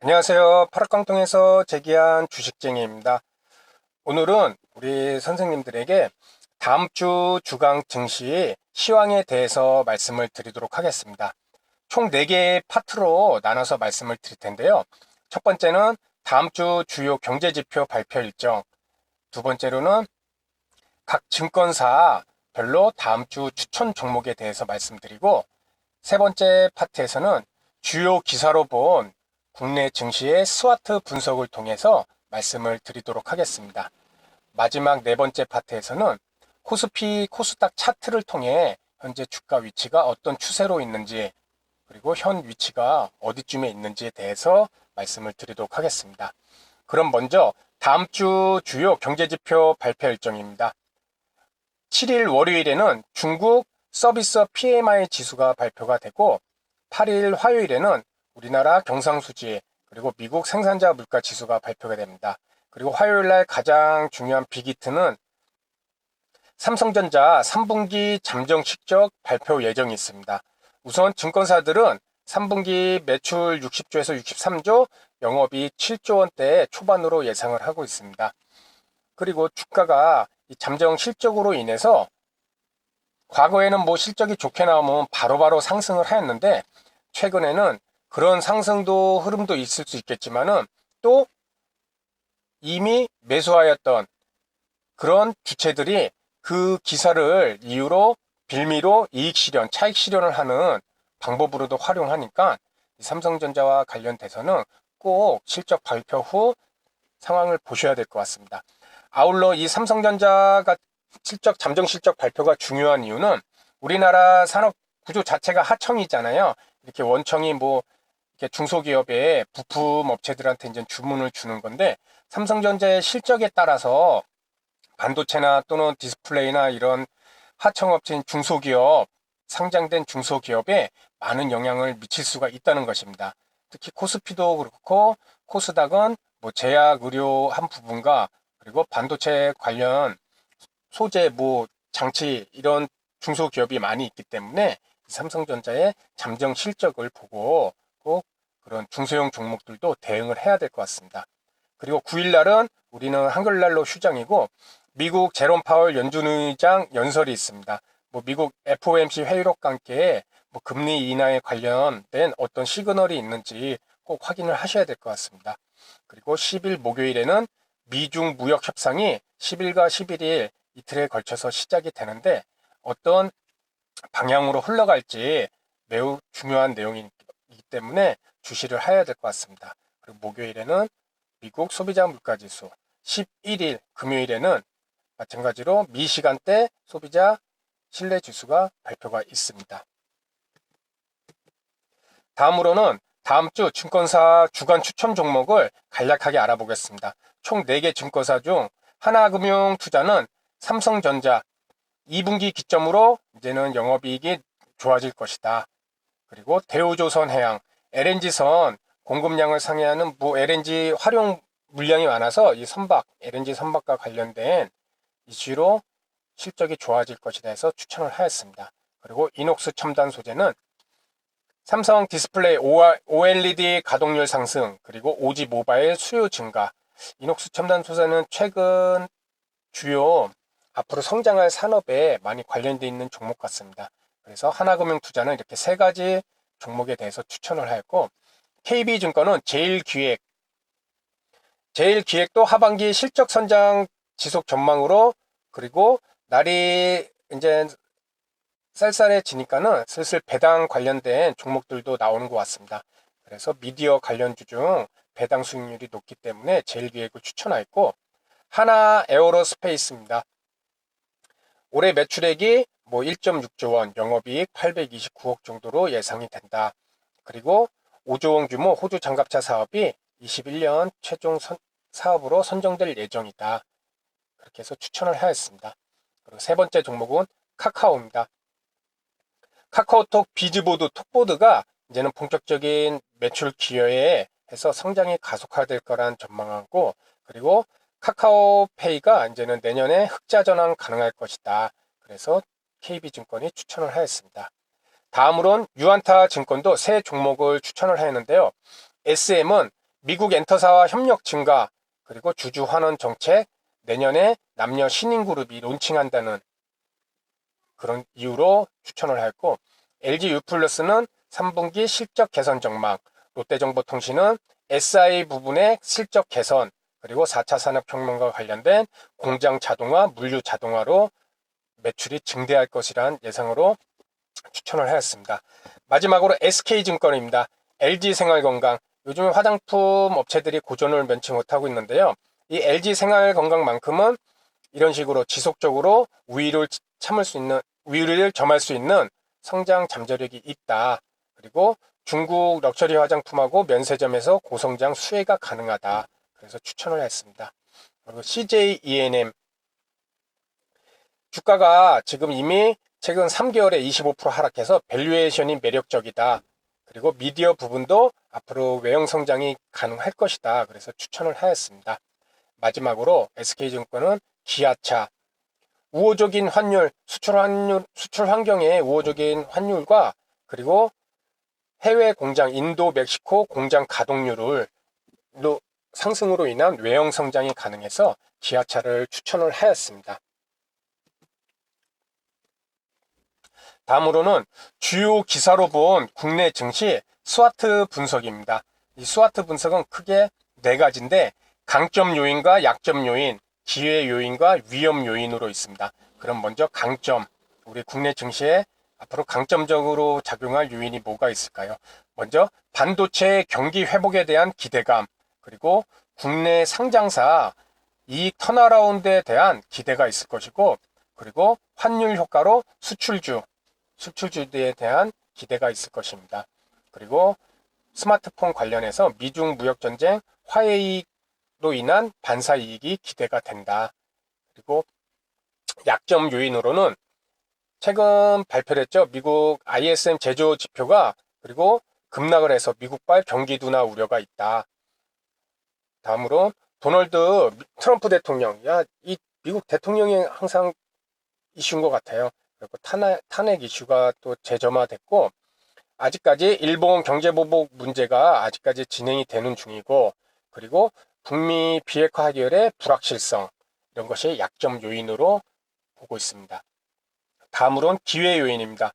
안녕하세요. 파락강통에서 제기한 주식쟁이입니다. 오늘은 우리 선생님들에게 다음 주 주강 증시 시황에 대해서 말씀을 드리도록 하겠습니다. 총 4개의 파트로 나눠서 말씀을 드릴 텐데요. 첫 번째는 다음 주 주요 경제지표 발표 일정, 두 번째로는 각 증권사별로 다음 주 추천 종목에 대해서 말씀드리고, 세 번째 파트에서는 주요 기사로 본 국내 증시의 스와트 분석을 통해서 말씀을 드리도록 하겠습니다. 마지막 네 번째 파트에서는 코스피, 코스닥 차트를 통해 현재 주가 위치가 어떤 추세로 있는지, 그리고 현 위치가 어디쯤에 있는지에 대해서 말씀을 드리도록 하겠습니다. 그럼 먼저 다음 주 주요 경제지표 발표 일정입니다. 7일 월요일에는 중국 서비스 PMI 지수가 발표가 되고, 8일 화요일에는 우리나라 경상수지, 그리고 미국 생산자 물가 지수가 발표가 됩니다. 그리고 화요일날 가장 중요한 빅히트는 삼성전자 3분기 잠정 실적 발표 예정이 있습니다. 우선 증권사들은 3분기 매출 60조에서 63조, 영업이익 7조 원대 초반으로 예상을 하고 있습니다. 그리고 주가가 이 잠정 실적으로 인해서 과거에는 뭐 실적이 좋게 나오면 바로바로 상승을 하였는데, 최근에는 그런 상승도 흐름도 있을 수 있겠지만은 또 이미 매수하였던 그런 주체들이 그 기사를 이유로 빌미로 이익 실현, 차익 실현을 하는 방법으로도 활용하니까 삼성전자와 관련돼서는 꼭 실적 발표 후 상황을 보셔야 될 것 같습니다. 아울러 이 삼성전자가 잠정 실적 발표가 중요한 이유는 우리나라 산업 구조 자체가 하청이잖아요. 이렇게 원청이 뭐 이렇게 중소기업의 부품 업체들한테 이제 주문을 주는 건데, 삼성전자의 실적에 따라서 반도체나 또는 디스플레이나 이런 하청업체인 중소기업, 상장된 중소기업에 많은 영향을 미칠 수가 있다는 것입니다. 특히 코스피도 그렇고 코스닥은 뭐 제약, 의료 한 부분과 그리고 반도체 관련 소재, 뭐 장치 이런 중소기업이 많이 있기 때문에 삼성전자의 잠정 실적을 보고 꼭 그런 중소형 종목들도 대응을 해야 될 것 같습니다. 그리고 9일 날은 우리는 한글날로 휴장이고, 미국 제롬 파월 연준 의장 연설이 있습니다. 뭐 미국 FOMC 회의록과 함께 뭐 금리 인하에 관련된 어떤 시그널이 있는지 꼭 확인을 하셔야 될 것 같습니다. 그리고 10일 목요일에는 미중 무역 협상이 10일과 11일 이틀에 걸쳐서 시작이 되는데, 어떤 방향으로 흘러갈지 매우 중요한 내용이기 때문에 주시를 해야 될 것 같습니다. 그리고 목요일에는 미국 소비자 물가지수, 11일 금요일에는 마찬가지로 미 시간대 소비자 신뢰지수가 발표가 있습니다. 다음으로는 다음 주 증권사 주간 추천 종목을 간략하게 알아보겠습니다. 총 4개 증권사 중 하나금융투자는 삼성전자 2분기 기점으로 이제는 영업이익이 좋아질 것이다. 그리고 대우조선해양, LNG선 공급량을 상회하는 LNG 활용 물량이 많아서 이 LNG 선박과 관련된 이슈로 실적이 좋아질 것이다 해서 추천을 하였습니다. 그리고 이녹스 첨단 소재는 삼성 디스플레이 OLED 가동률 상승, 그리고 오지 모바일 수요 증가. 이녹스 첨단 소재는 최근 주요 앞으로 성장할 산업에 많이 관련되어 있는 종목 같습니다. 그래서 하나금융투자는 이렇게 3가지 종목에 대해서 추천을 하였고, KB증권은 제일기획도 하반기 실적 선장 지속 전망으로, 그리고 날이 이제 쌀쌀해지니까는 슬슬 배당 관련된 종목들도 나오는 것 같습니다. 그래서 미디어 관련주 중 배당 수익률이 높기 때문에 제일기획을 추천하였고, 하나 에어로스페이스입니다. 올해 매출액이 뭐 1.6조 원, 영업이익 829억 정도로 예상이 된다. 그리고 5조 원 규모 호주 장갑차 사업이 21년 최종 사업으로 선정될 예정이다. 그렇게 해서 추천을 하였습니다. 그리고 세 번째 종목은 카카오입니다. 카카오톡 비즈보드 톡보드가 이제는 본격적인 매출 기여에 해서 성장이 가속화될 거란 전망하고, 그리고 카카오페이가 이제는 내년에 흑자 전환 가능할 것이다. 그래서 KB증권이 추천을 하였습니다. 다음으로는 유안타 증권도 새 종목을 추천을 하였는데요. SM은 미국 엔터사와 협력 증가, 그리고 주주 환원 정책, 내년에 남녀 신인 그룹이 론칭한다는 그런 이유로 추천을 했고, LG U+는 3분기 실적 개선 전망, 롯데정보통신은 SI 부분의 실적 개선, 그리고 4차 산업혁명과 관련된 공장 자동화, 물류 자동화로 매출이 증대할 것이라는 예상으로 추천을 하였습니다. 마지막으로 SK증권입니다. LG생활건강, 요즘 화장품 업체들이 고전을 면치 못하고 있는데요. 이 LG생활건강만큼은 이런 식으로 지속적으로 우위를 점할 수 있는 성장 잠재력이 있다. 그리고 중국 럭셔리 화장품하고 면세점에서 고성장 수혜가 가능하다. 그래서 추천을 했습니다. 그리고 CJ ENM 주가가 지금 이미 최근 3개월에 25% 하락해서 밸류에이션이 매력적이다. 그리고 미디어 부분도 앞으로 외형 성장이 가능할 것이다. 그래서 추천을 하였습니다. 마지막으로 SK증권은 기아차, 우호적인 환율, 수출 환경의 우호적인 환율과 그리고 해외 공장, 인도, 멕시코 공장 가동률을 상승으로 인한 외형 성장이 가능해서 기아차를 추천을 하였습니다. 다음으로는 주요 기사로 본 국내 증시 스와트 분석입니다. 이 스와트 분석은 크게 네 가지인데 강점 요인과 약점 요인, 기회 요인과 위험 요인으로 있습니다. 그럼 먼저 강점, 우리 국내 증시에 앞으로 강점적으로 작용할 요인이 뭐가 있을까요? 먼저 반도체 경기 회복에 대한 기대감, 그리고 국내 상장사 이익 턴어라운드에 대한 기대가 있을 것이고, 그리고 환율 효과로 수출주에 대한 기대가 있을 것입니다. 그리고 스마트폰 관련해서 미중 무역전쟁 화해이익로 인한 반사이익이 기대가 된다. 그리고 약점 요인으로는 최근 발표를 했죠. 미국 ISM 제조 지표가 그리고 급락을 해서 미국발 경기 둔화 우려가 있다. 다음으로 도널드 트럼프 대통령, 이 미국 대통령이 항상 이슈인 것 같아요. 그리고 탄핵 이슈가 또 재점화됐고, 아직까지 일본 경제보복 문제가 아직까지 진행이 되는 중이고, 그리고 북미 비핵화 해결의 불확실성, 이런 것이 약점 요인으로 보고 있습니다. 다음으로는 기회 요인입니다.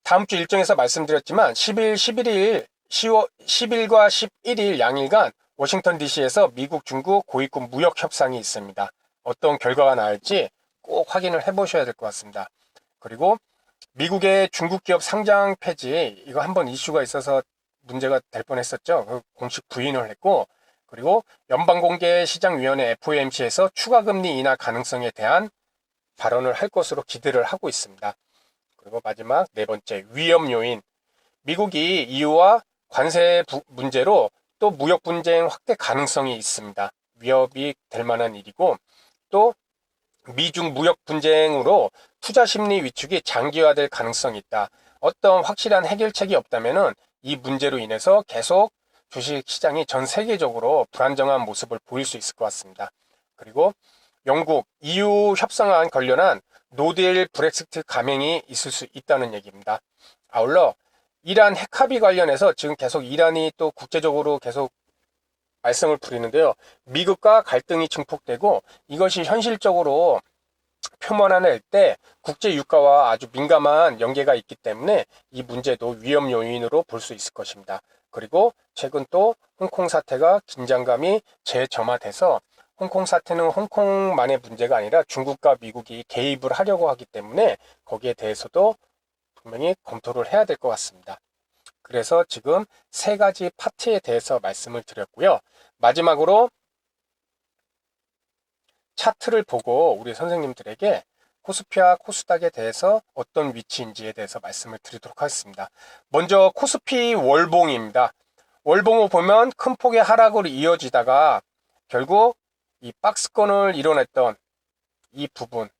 다음 주 일정에서 말씀드렸지만 10일과 11일 양일간 워싱턴 DC에서 미국 중국 고위급 무역 협상이 있습니다. 어떤 결과가 나올지 꼭 확인을 해보셔야 될 것 같습니다. 그리고 미국의 중국 기업 상장 폐지, 이거 한번 이슈가 있어서 문제가 될 뻔했었죠. 공식 부인을 했고, 그리고 연방공개시장위원회 FOMC에서 추가금리 인하 가능성에 대한 발언을 할 것으로 기대를 하고 있습니다. 그리고 마지막 네 번째, 위험 요인. 미국이 EU와 관세 문제로 또 무역 분쟁 확대 가능성이 있습니다. 위협이 될 만한 일이고, 또 미중 무역 분쟁으로 투자 심리 위축이 장기화될 가능성이 있다. 어떤 확실한 해결책이 없다면은 이 문제로 인해서 계속 주식 시장이 전 세계적으로 불안정한 모습을 보일 수 있을 것 같습니다. 그리고 영국 EU 협상안 관련한 노딜 브렉시트 감행이 있을 수 있다는 얘기입니다. 아울러 이란 핵합의 관련해서 지금 계속 이란이 또 국제적으로 계속 말썽을 부리는데요. 미국과 갈등이 증폭되고 이것이 현실적으로 표면화될 때 국제 유가와 아주 민감한 연계가 있기 때문에 이 문제도 위험 요인으로 볼 수 있을 것입니다. 그리고 최근 또 홍콩 사태가 긴장감이 재점화돼서 홍콩 사태는 홍콩만의 문제가 아니라 중국과 미국이 개입을 하려고 하기 때문에 거기에 대해서도 분명히 검토를 해야 될 것 같습니다. 그래서 지금 세 가지 파트에 대해서 말씀을 드렸고요. 마지막으로 차트를 보고 우리 선생님들에게 코스피와 코스닥에 대해서 어떤 위치인지에 대해서 말씀을 드리도록 하겠습니다. 먼저 코스피 월봉입니다. 월봉을 보면 큰 폭의 하락으로 이어지다가 결국 이 박스권을 이뤄냈던 이 부분,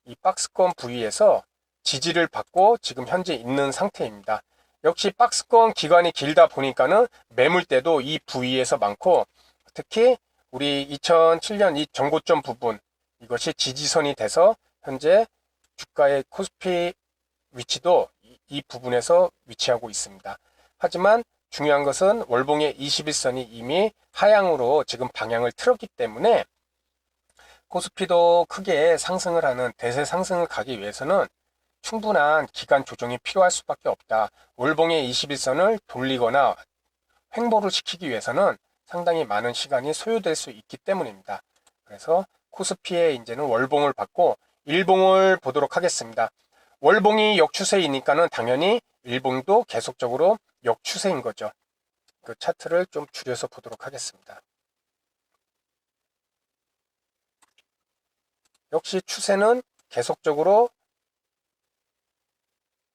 이 박스권 부위에서 지지를 받고 지금 현재 있는 상태입니다. 역시 박스권 기간이 길다 보니까는 매물대도 이 부위에서 많고, 특히 우리 2007년 이 전고점 부분, 이것이 지지선이 돼서 현재 주가의 코스피 위치도 이 부분에서 위치하고 있습니다. 하지만 중요한 것은 월봉의 21선이 이미 하향으로 지금 방향을 틀었기 때문에 코스피도 크게 상승을 하는 대세 상승을 가기 위해서는 충분한 기간 조정이 필요할 수밖에 없다. 월봉의 21선을 돌리거나 횡보를 시키기 위해서는 상당히 많은 시간이 소요될 수 있기 때문입니다. 그래서 코스피의 이제는 월봉을 받고 일봉을 보도록 하겠습니다. 월봉이 역추세이니까는 당연히 일봉도 계속적으로 역추세인 거죠. 그 차트를 좀 줄여서 보도록 하겠습니다. 역시 추세는 계속적으로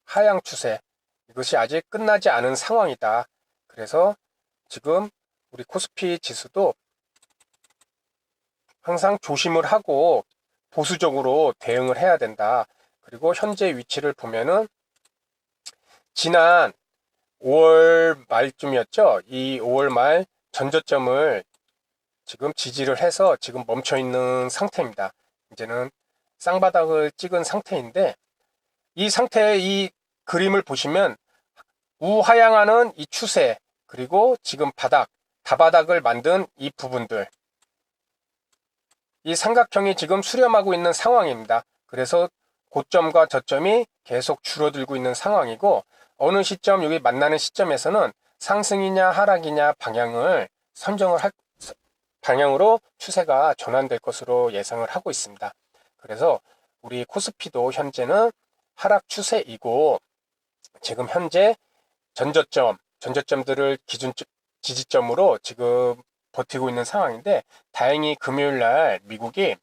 하향 추세, 이것이 아직 끝나지 않은 상황이다. 그래서 지금 우리 코스피 지수도 항상 조심을 하고 보수적으로 대응을 해야 된다. 그리고 현재 위치를 보면은 지난 5월 말쯤이었죠. 이 5월 말 전저점을 지금 지지를 해서 지금 멈춰 있는 상태입니다. 이제는 쌍바닥을 찍은 상태인데 이 상태의 이 그림을 보시면 우하향하는 이 추세, 그리고 지금 바닥, 다바닥을 만든 이 부분들, 이 삼각형이 지금 수렴하고 있는 상황입니다. 그래서 고점과 저점이 계속 줄어들고 있는 상황이고, 어느 시점, 여기 만나는 시점에서는 상승이냐 하락이냐 방향을 선정을 할 방향으로 추세가 전환될 것으로 예상을 하고 있습니다. 그래서 우리 코스피도 현재는 하락 추세이고, 지금 현재 전저점들을 기준 지지점으로 지금 버티고 있는 상황인데, 다행히 금요일 날 미국이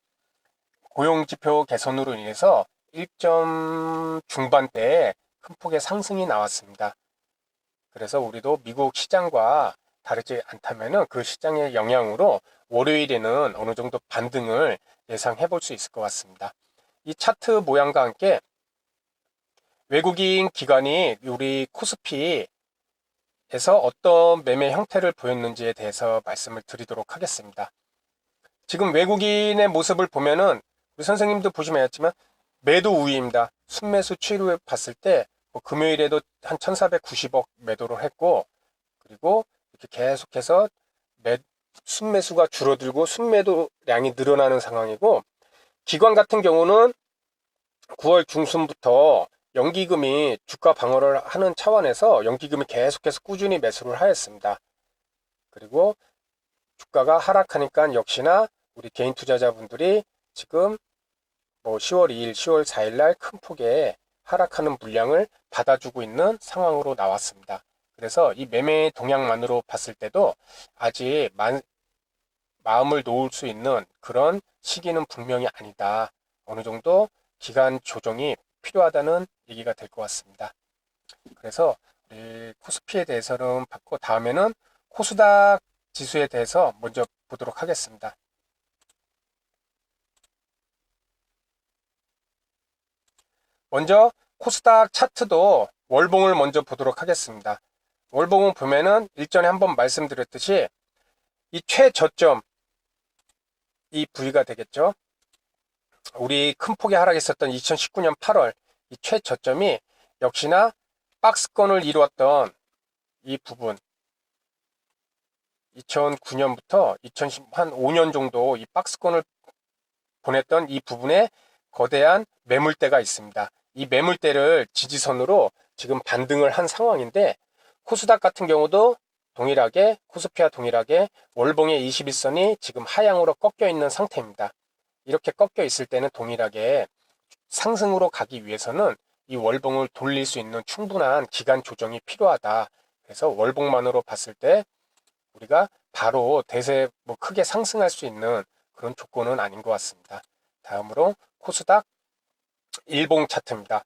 고용지표 개선으로 인해서 1점 중반대에 큰 폭의 상승이 나왔습니다. 그래서 우리도 미국 시장과 다르지 않다면은 그 시장의 영향으로 월요일에는 어느 정도 반등을 예상해 볼 수 있을 것 같습니다. 이 차트 모양과 함께 외국인 기관이 우리 코스피에서 어떤 매매 형태를 보였는지에 대해서 말씀을 드리도록 하겠습니다. 지금 외국인의 모습을 보면은 우리 선생님도 보시면 알겠지만 매도 우위입니다. 순매수 추이를 봤을 때 금요일에도 한 1490억 매도를 했고, 그리고 이렇게 계속해서 순매수가 줄어들고 순매도량이 늘어나는 상황이고, 기관 같은 경우는 9월 중순부터 연기금이 주가 방어를 하는 차원에서 연기금이 계속해서 꾸준히 매수를 하였습니다. 그리고 주가가 하락하니까 역시나 우리 개인 투자자분들이 지금 10월 2일, 10월 4일 날 큰 폭의 하락하는 물량을 받아주고 있는 상황으로 나왔습니다. 그래서 이 매매 동향만으로 봤을 때도 아직 마음을 놓을 수 있는 그런 시기는 분명히 아니다. 어느 정도 기간 조정이 필요하다는 얘기가 될 것 같습니다. 그래서 우리 코스피에 대해서는 받고, 다음에는 코스닥 지수에 대해서 먼저 보도록 하겠습니다. 먼저 코스닥 차트도 월봉을 먼저 보도록 하겠습니다. 월봉을 보면은 일전에 한번 말씀드렸듯이 이 최저점, 이 부위가 되겠죠. 우리 큰 폭의 하락했었던 2019년 8월 이 최저점이 역시나 박스권을 이루었던 이 부분, 2009년부터 2015년 정도 이 박스권을 보냈던 이 부분에 거대한 매물대가 있습니다. 이 매물대를 지지선으로 지금 반등을 한 상황인데, 코스닥 같은 경우도 동일하게, 코스피와 동일하게 월봉의 21선이 지금 하향으로 꺾여 있는 상태입니다. 이렇게 꺾여 있을 때는 동일하게 상승으로 가기 위해서는 이 월봉을 돌릴 수 있는 충분한 기간 조정이 필요하다. 그래서 월봉만으로 봤을 때 우리가 바로 대세 크게 상승할 수 있는 그런 조건은 아닌 것 같습니다. 다음으로 코스닥 일봉 차트입니다.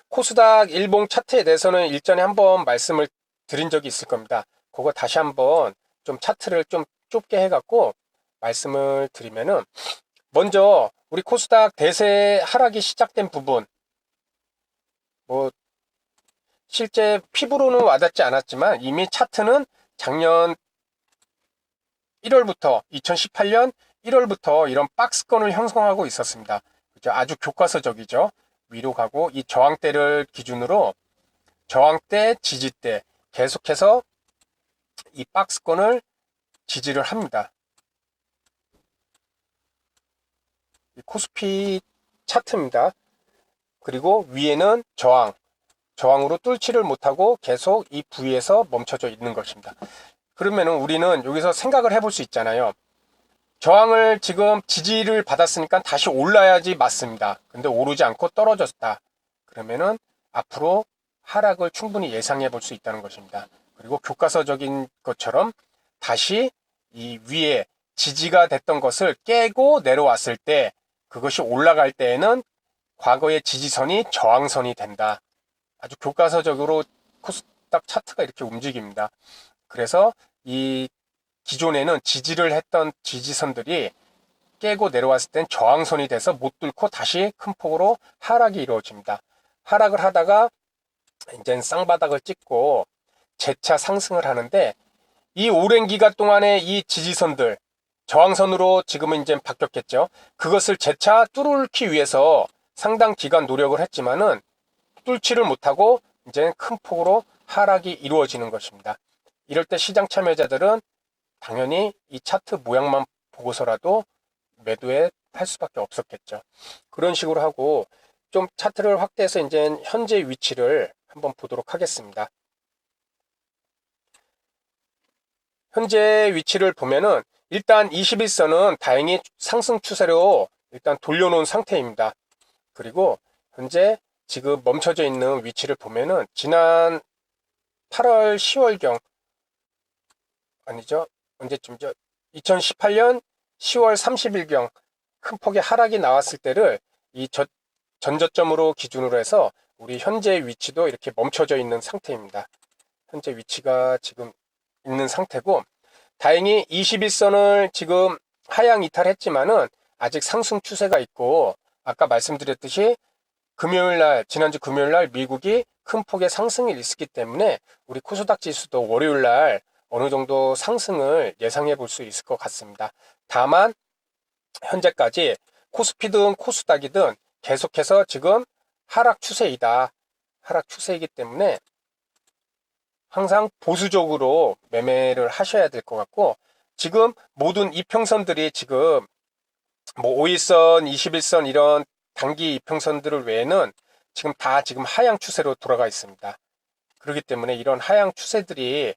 코스닥 일봉 차트에 대해서는 일전에 한번 말씀을 드린 적이 있을 겁니다. 그거 다시 한번 좀 차트를 좀 좁게 해갖고 말씀을 드리면은, 먼저 우리 코스닥 대세 하락이 시작된 부분, 실제 피부로는 와닿지 않았지만 이미 차트는 작년 1월부터 2018년 1월부터 이런 박스권을 형성하고 있었습니다. 그죠? 아주 교과서적이죠. 위로 가고 이 저항대를 기준으로 저항대, 지지대, 계속해서 이 박스권을 지지를 합니다. 이 코스피 차트입니다. 그리고 위에는 저항으로 뚫지를 못하고 계속 이 부위에서 멈춰져 있는 것입니다. 그러면은 우리는 여기서 생각을 해볼 수 있잖아요. 저항을 지금 지지를 받았으니까 다시 올라야지 맞습니다. 근데 오르지 않고 떨어졌다. 그러면은 앞으로 하락을 충분히 예상해 볼 수 있다는 것입니다. 그리고 교과서적인 것처럼 다시 이 위에 지지가 됐던 것을 깨고 내려왔을 때 그것이 올라갈 때에는 과거의 지지선이 저항선이 된다. 아주 교과서적으로 코스닥 차트가 이렇게 움직입니다. 그래서 이 기존에는 지지를 했던 지지선들이 깨고 내려왔을 땐 저항선이 돼서 못 뚫고 다시 큰 폭으로 하락이 이루어집니다. 하락을 하다가 이제 쌍바닥을 찍고 재차 상승을 하는데 이 오랜 기간 동안에 이 지지선들 저항선으로 지금은 이제 바뀌었겠죠. 그것을 재차 뚫기 위해서 상당 기간 노력을 했지만은 뚫지를 못하고 이제 큰 폭으로 하락이 이루어지는 것입니다. 이럴 때 시장 참여자들은 당연히 이 차트 모양만 보고서라도 매도에 할 수밖에 없었겠죠. 그런 식으로 하고 좀 차트를 확대해서 이제 현재 위치를 한번 보도록 하겠습니다. 현재 위치를 보면은 일단 21선은 다행히 상승 추세로 일단 돌려놓은 상태입니다. 그리고 현재 지금 멈춰져 있는 위치를 보면은 지난 8월 10월경 아니죠? 언제쯤이죠? 2018년 10월 30일경 큰 폭의 하락이 나왔을 때를 이 전저점으로 기준으로 해서 우리 현재 위치도 이렇게 멈춰져 있는 상태입니다. 현재 위치가 지금 있는 상태고 다행히 21선을 지금 하향 이탈했지만은 아직 상승 추세가 있고 아까 말씀드렸듯이 지난주 금요일날 미국이 큰 폭의 상승이 있었기 때문에 우리 코스닥 지수도 월요일날 어느 정도 상승을 예상해 볼 수 있을 것 같습니다. 다만 현재까지 코스피든 코스닥이든 계속해서 지금 하락 추세이다. 하락 추세이기 때문에 항상 보수적으로 매매를 하셔야 될 것 같고 지금 모든 이평선들이 지금 뭐 5일선, 21선 이런 단기 이평선들을 외에는 지금 다 지금 하향 추세로 돌아가 있습니다. 그렇기 때문에 이런 하향 추세들이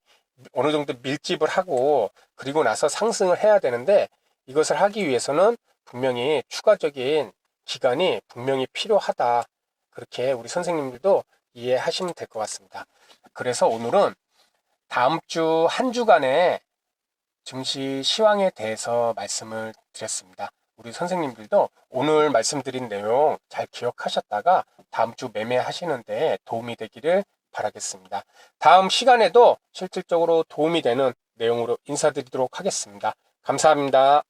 어느 정도 밀집을 하고 그리고 나서 상승을 해야 되는데 이것을 하기 위해서는 분명히 추가적인 기간이 분명히 필요하다. 그렇게 우리 선생님들도 이해하시면 될 것 같습니다. 그래서 오늘은 다음 주 한 주간의 증시 시황에 대해서 말씀을 드렸습니다. 우리 선생님들도 오늘 말씀드린 내용 잘 기억하셨다가 다음 주 매매하시는데 도움이 되기를 바라겠습니다. 다음 시간에도 실질적으로 도움이 되는 내용으로 인사드리도록 하겠습니다. 감사합니다.